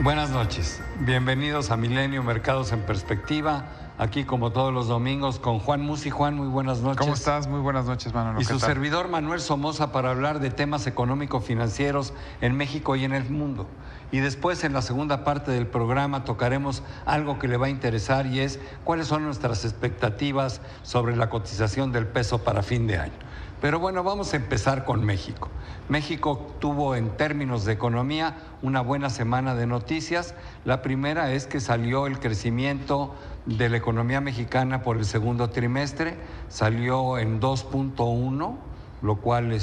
Buenas noches, bienvenidos a Milenio Mercados en Perspectiva, aquí como todos los domingos con Juan Musi. Juan, muy buenas noches. ¿Cómo estás? Muy buenas noches, Manolo. Y su servidor Manuel Somoza para hablar de temas económico-financieros en México y en el mundo. Y después, en la segunda parte del programa, tocaremos algo que le va a interesar y es cuáles son nuestras expectativas sobre la cotización del peso para fin de año. Pero bueno, vamos a empezar con México. México tuvo en términos de economía una buena semana de noticias. La primera es que salió el crecimiento de la economía mexicana por el segundo trimestre, salió en 2.1, lo cual,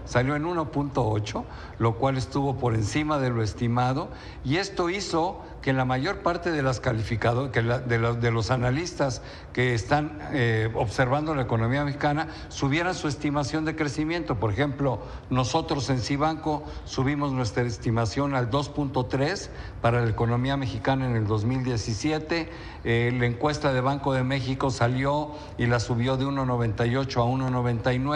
salió en 1.8, lo cual estuvo por encima de lo estimado, y esto hizo que la mayor parte de las calificadoras, de los analistas que están observando la economía mexicana, subieran su estimación de crecimiento. Por ejemplo, nosotros en Cibanco subimos nuestra estimación al 2.3 para la economía mexicana en el 2017. La encuesta de Banco de México salió y la subió de 1.98 a 1.99,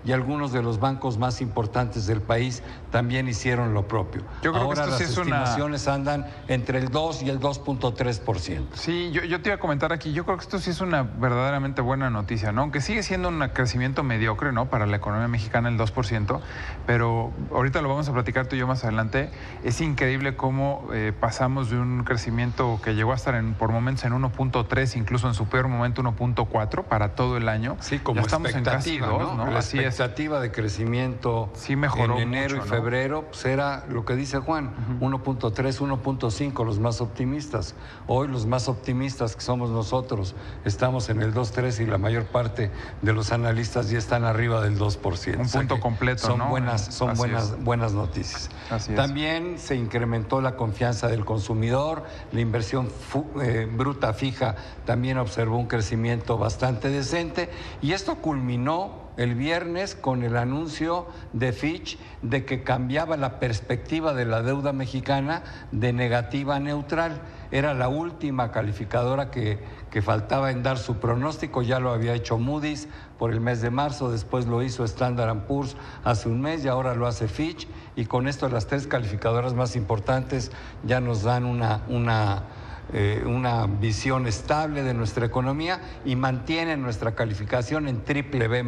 y algunos de los bancos más importantes del país también hicieron lo propio. Yo creo Ahora que esto sí las estimaciones andan entre el 2 y el 2.3%. Sí, yo te iba a comentar aquí, yo creo que esto sí es una verdaderamente buena noticia, ¿no? Aunque sigue siendo un crecimiento mediocre, ¿no?, para la economía mexicana, el 2%, pero ahorita lo vamos a platicar tú y yo más adelante. Es increíble cómo pasamos de un crecimiento que llegó a estar por momentos en 1.3, incluso en su peor momento 1.4 para todo el año. Sí, como ya estamos en casi expectativa, 2, ¿no? La Así expectativa de crecimiento sí mejoró en enero mucho, y ¿no? febrero, pues era lo que dice Juan, 1.3, 1.5 los más optimistas. Hoy los más optimistas, que somos nosotros, estamos en el 2.3 y la mayor parte de los analistas ya están arriba del 2%. Un punto completo, son ¿no? buenas noticias. También se incrementó la confianza del consumidor, la inversión bruta fija también observó un crecimiento bastante decente, y esto culminó el viernes con el anuncio de Fitch de que cambiaba la perspectiva de la deuda mexicana de negativa a neutral. Era la última calificadora que faltaba en dar su pronóstico. Ya lo había hecho Moody's por el mes de marzo, después lo hizo Standard & Poor's hace un mes y ahora lo hace Fitch, y con esto las tres calificadoras más importantes ya nos dan una visión estable de nuestra economía y mantienen nuestra calificación en BBB+,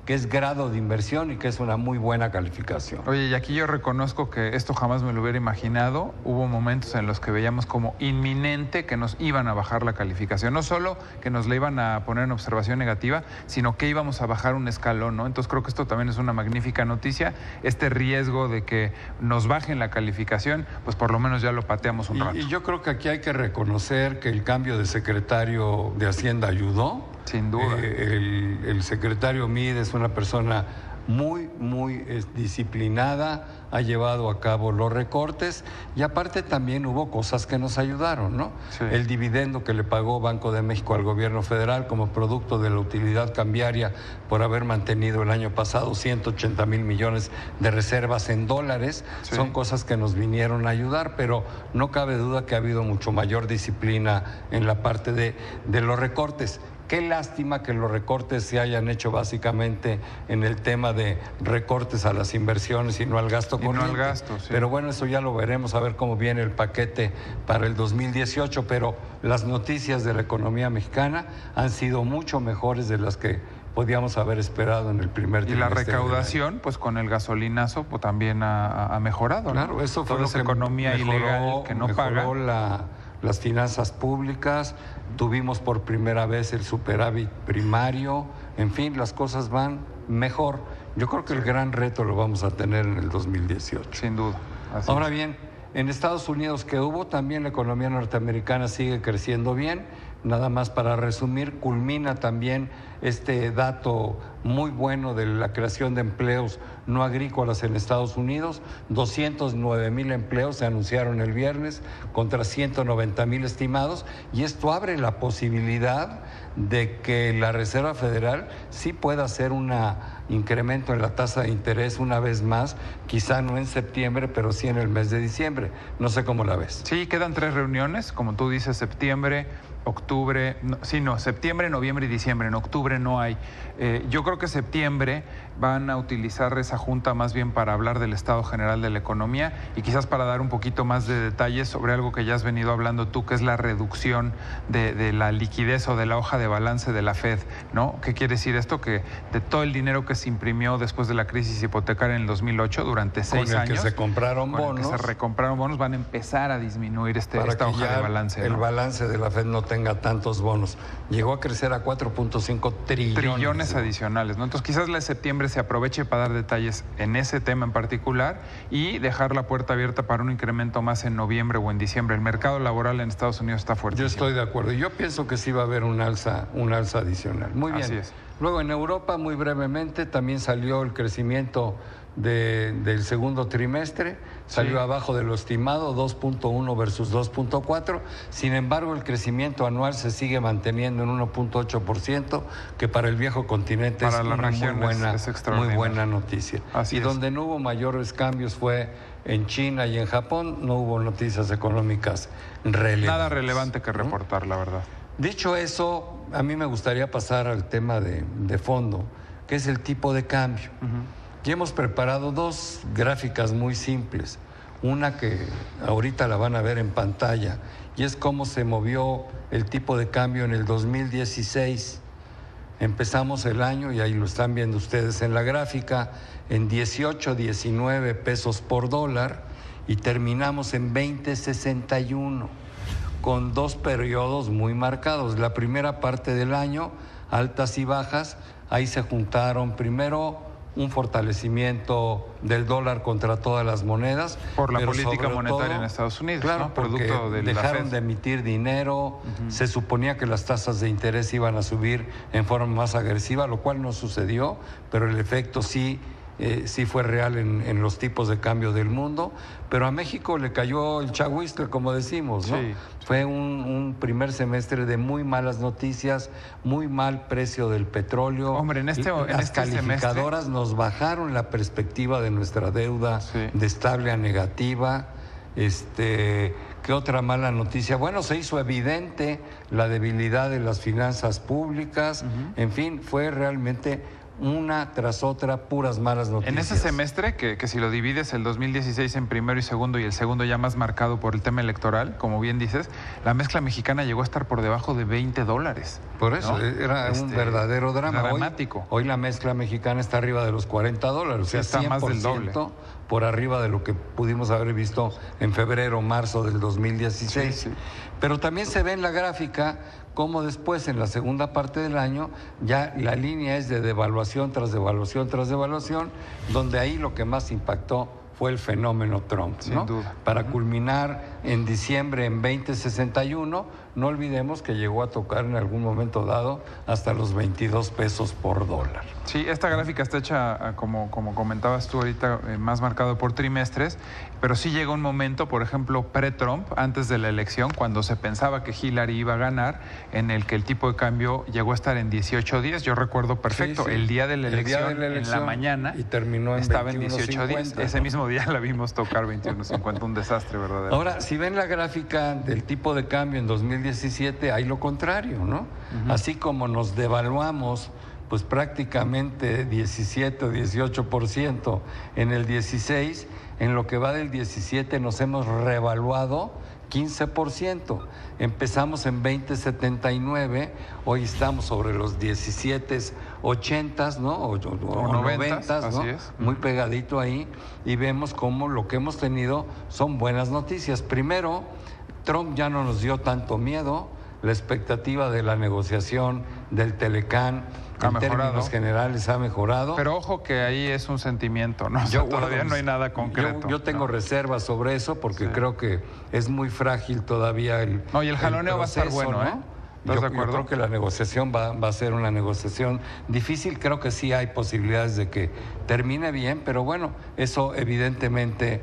que es grado de inversión y que es una muy buena calificación. Oye, y aquí yo reconozco que esto jamás me lo hubiera imaginado. Hubo momentos en los que veíamos como inminente que nos iban a bajar la calificación. No solo que nos la iban a poner en observación negativa, sino que íbamos a bajar un escalón, ¿no? Entonces creo que esto también es una magnífica noticia. Este riesgo de que nos bajen la calificación, pues por lo menos ya lo pateamos un rato. Y yo creo que aquí hay que reconocer que el cambio de secretario de Hacienda ayudó. Sin duda. El secretario Meade es una persona muy disciplinada, ha llevado a cabo los recortes, y aparte también hubo cosas que nos ayudaron, ¿no? Sí. El dividendo que le pagó Banco de México al gobierno federal como producto de la utilidad cambiaria por haber mantenido el año pasado 180,000 millones de reservas en dólares, sí, son cosas que nos vinieron a ayudar, pero no cabe duda que ha habido mucho mayor disciplina en la parte de los recortes. Qué lástima que los recortes se hayan hecho básicamente en el tema de recortes a las inversiones y no al gasto corriente. No al gasto, sí. Pero bueno, eso ya lo veremos, a ver cómo viene el paquete para el 2018, pero las noticias de la economía mexicana han sido mucho mejores de las que podíamos haber esperado en el primer trimestre. Y la recaudación, pues con el gasolinazo, pues también ha mejorado, ¿no? Claro, eso fue toda lo esa que economía ilegal que no paga. Las finanzas públicas, tuvimos por primera vez el superávit primario, en fin, las cosas van mejor. Yo creo que el gran reto lo vamos a tener en el 2018. Sin duda. Ahora bien, en Estados Unidos que hubo, también la economía norteamericana sigue creciendo bien. Nada más para resumir, culmina también este dato muy bueno de la creación de empleos no agrícolas en Estados Unidos. 209,000 empleos se anunciaron el viernes contra 190,000 estimados, y esto abre la posibilidad de que la Reserva Federal sí pueda hacer un incremento en la tasa de interés una vez más, quizá no en septiembre, pero sí en el mes de diciembre. No sé cómo la ves. Sí, quedan 3 reuniones, como tú dices, septiembre, octubre, septiembre, noviembre y diciembre. En octubre no hay. Yo creo que septiembre van a utilizar esa junta más bien para hablar del estado general de la economía y quizás para dar un poquito más de detalles sobre algo que ya has venido hablando tú, que es la reducción de la liquidez o de la hoja de balance de la Fed, ¿no? ¿Qué quiere decir esto? Que de todo el dinero que se imprimió después de la crisis hipotecaria en el 2008, durante 6 años, que se compraron bonos, que se recompraron bonos, van a empezar a disminuir esta hoja de balance, ¿no? El balance de la Fed no tenga tantos bonos. Llegó a crecer a 4.5 trillones adicionales, ¿no? Entonces quizás la de septiembre se aproveche para dar detalles en ese tema en particular y dejar la puerta abierta para un incremento más en noviembre o en diciembre. El mercado laboral en Estados Unidos está fuerte. Yo estoy de acuerdo. Yo pienso que sí va a haber un alza adicional. Muy bien. Así es. Luego en Europa, muy brevemente, también salió el crecimiento del segundo trimestre, salió abajo de lo estimado, 2.1 versus 2.4. Sin embargo, el crecimiento anual se sigue manteniendo en 1.8%, que para el viejo continente es una muy buena noticia. Así es. Donde no hubo mayores cambios fue en China y en Japón, no hubo noticias económicas relevantes. Nada relevante que reportar, la verdad. Dicho eso, a mí me gustaría pasar al tema de fondo, que es el tipo de cambio. Y hemos preparado 2 gráficas muy simples. Una que ahorita la van a ver en pantalla, y es cómo se movió el tipo de cambio en el 2016. Empezamos el año, y ahí lo están viendo ustedes en la gráfica, en 18, 19 pesos por dólar, y terminamos en 20.61, con 2 periodos muy marcados. La primera parte del año, altas y bajas, ahí se juntaron primero un fortalecimiento del dólar contra todas las monedas. Por la política monetaria en Estados Unidos, claro, ¿no? Producto de dejaron de emitir dinero, se suponía que las tasas de interés iban a subir en forma más agresiva, lo cual no sucedió, pero el efecto sí fue real en los tipos de cambio del mundo, pero a México le cayó el chagüistle, como decimos, ¿no? Sí. Fue un primer semestre de muy malas noticias, muy mal precio del petróleo. Hombre, las calificadoras nos bajaron la perspectiva de nuestra deuda de estable a negativa. ¿Qué otra mala noticia? Bueno, se hizo evidente la debilidad de las finanzas públicas. En fin, fue realmente una tras otra, puras malas noticias. En ese semestre, que si lo divides el 2016 en primero y segundo, y el segundo ya más marcado por el tema electoral, como bien dices, la mezcla mexicana llegó a estar por debajo de $20. Por eso, ¿no? Era un verdadero drama. Dramático. Hoy la mezcla mexicana está arriba de los $40, o sea, está 100% más del doble, por arriba de lo que pudimos haber visto en febrero, marzo del 2016. Sí. Pero también se ve en la gráfica cómo después, en la segunda parte del año, ya la línea es de devaluación tras devaluación tras devaluación, donde ahí lo que más impactó fue el fenómeno Trump, ¿no? Sin duda. Para culminar en diciembre en 20.61, no olvidemos que llegó a tocar en algún momento dado hasta los 22 pesos por dólar. Sí, esta gráfica está hecha, como comentabas tú ahorita, más marcado por trimestres, pero sí llega un momento, por ejemplo, pre-Trump, antes de la elección, cuando se pensaba que Hillary iba a ganar, en el que el tipo de cambio llegó a estar en 18.10. Yo recuerdo perfecto, el día de la elección, en la mañana, y terminó en estaba en 18.10. 18.10. Ese mismo día la vimos tocar 21.50, un desastre verdadero. Ahora, si ven la gráfica del tipo de cambio en 2017, hay lo contrario, ¿no? Así como nos devaluamos pues prácticamente 17 o 18% en el 16, en lo que va del 17 nos hemos revaluado 15%. Empezamos en 20.79, hoy estamos sobre los 17.80, ¿no? O 90, ¿no? Así es. Muy pegadito ahí, y vemos cómo lo que hemos tenido son buenas noticias. Primero, Trump ya no nos dio tanto miedo, la expectativa de la negociación del Telecán en términos generales ha mejorado. Pero ojo que ahí es un sentimiento, ¿no? Todavía no hay nada concreto. Yo tengo reservas sobre eso porque creo que es muy frágil todavía el No, y el jaloneo proceso, va a estar bueno, ¿no? Yo creo que la negociación va a ser una negociación difícil. Creo que sí hay posibilidades de que termine bien, pero bueno, eso evidentemente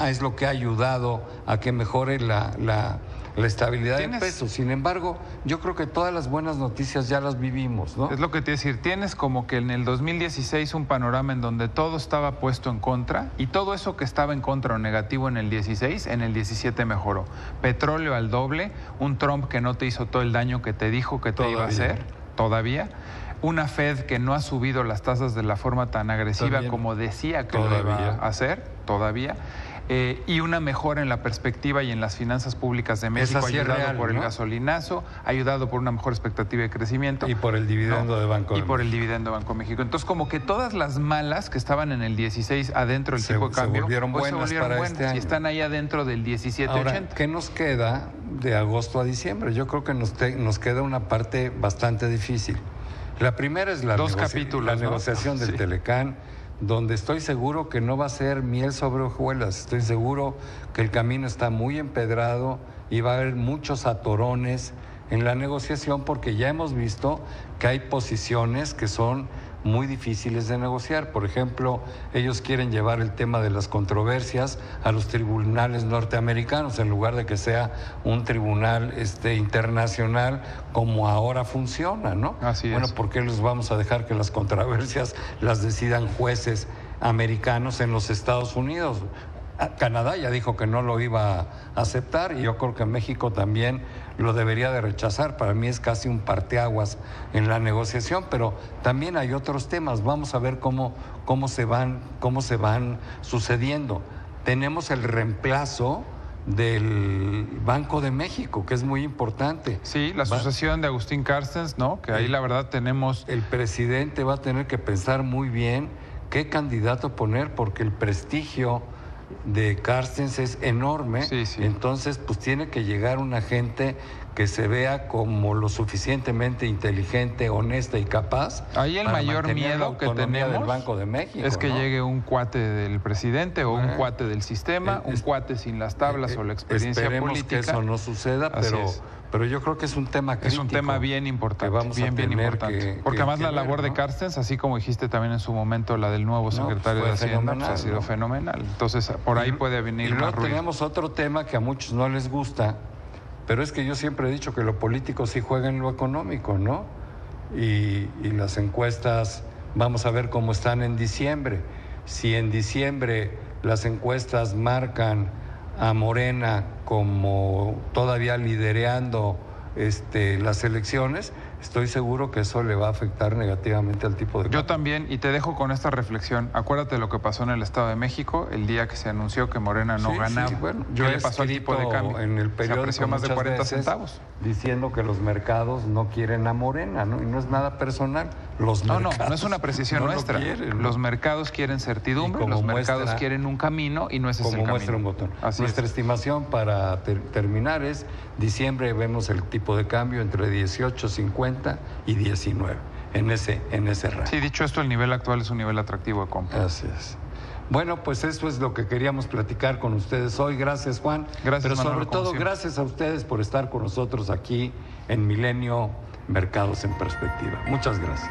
es lo que ha ayudado a que mejore la la estabilidad del peso. Sin embargo, yo creo que todas las buenas noticias ya las vivimos, ¿no? Es lo que te iba a decir, tienes como que en el 2016 un panorama en donde todo estaba puesto en contra y todo eso que estaba en contra o negativo en el 16, en el 17 mejoró. Petróleo al doble, un Trump que no te hizo todo el daño que te dijo que te iba a hacer, todavía. Una Fed que no ha subido las tasas de la forma tan agresiva como decía que lo iba a hacer, todavía. Y una mejora en la perspectiva y en las finanzas públicas de México, ayudado por el gasolinazo, ayudado por una mejor expectativa de crecimiento. Y por el dividendo de Banco de México. Y por el dividendo de Banco de México. Entonces, como que todas las malas que estaban en el 16 adentro del tipo de cambio, se volvieron buenas para este año. Y están ahí adentro del 17.80. Ahora, ¿qué nos queda de agosto a diciembre? Yo creo que nos queda una parte bastante difícil. La primera es la negociación del Telecán, donde estoy seguro que no va a ser miel sobre hojuelas. Estoy seguro que el camino está muy empedrado y va a haber muchos atorones en la negociación, porque ya hemos visto que hay posiciones que son muy difíciles de negociar. Por ejemplo, ellos quieren llevar el tema de las controversias a los tribunales norteamericanos en lugar de que sea un tribunal internacional como ahora funciona, ¿no? Así es. Bueno, ¿por qué les vamos a dejar que las controversias las decidan jueces americanos en los Estados Unidos? Canadá ya dijo que no lo iba a aceptar y yo creo que México también lo debería de rechazar. Para mí es casi un parteaguas en la negociación, pero también hay otros temas. Vamos a ver cómo se van sucediendo. Tenemos el reemplazo del Banco de México, que es muy importante. Sí, la sucesión de Agustín Carstens, ¿no? Que ahí la verdad tenemos... El presidente va a tener que pensar muy bien qué candidato poner, porque el prestigio de Carstens es enorme. Entonces pues tiene que llegar una gente que se vea como lo suficientemente inteligente, honesta y capaz. Ahí el mayor miedo que tenemos del Banco de México es que llegue un cuate del presidente o un cuate del sistema, un cuate sin las tablas o la experiencia política. Que eso no suceda, pero yo creo que es un tema crítico. Es un tema bien importante, bien importante. Porque además la labor de Carstens, así como dijiste también en su momento la del nuevo secretario de Hacienda, pues ha sido fenomenal. Entonces, por ahí puede venir más ruido. Tenemos otro tema que a muchos no les gusta, pero es que yo siempre he dicho que lo político sí juega en lo económico, ¿no? Y las encuestas, vamos a ver cómo están en diciembre. Si en diciembre las encuestas marcan a Morena como todavía lidereando las elecciones, estoy seguro que eso le va a afectar negativamente al tipo de cambio. Yo también, y te dejo con esta reflexión. Acuérdate de lo que pasó en el Estado de México el día que se anunció que Morena no ganaba. Sí, bueno, ¿Qué le pasó al tipo de cambio? En el periódico se apreció más de 40 centavos. Diciendo que los mercados no quieren a Morena, ¿no? Y no es nada personal. No es una precisión nuestra. Los mercados quieren certidumbre, los mercados quieren un camino y no ese es el camino. Como muestra un botón. Nuestra estimación para terminar es: diciembre vemos el tipo de cambio entre 18.50 y 19, en ese rango. Sí, dicho esto, el nivel actual es un nivel atractivo de compra. Así es. Bueno, pues eso es lo que queríamos platicar con ustedes hoy. Gracias, Juan. Gracias, Pero sobre todo, gracias a ustedes por estar con nosotros aquí en Milenio Mercados en Perspectiva. Muchas gracias.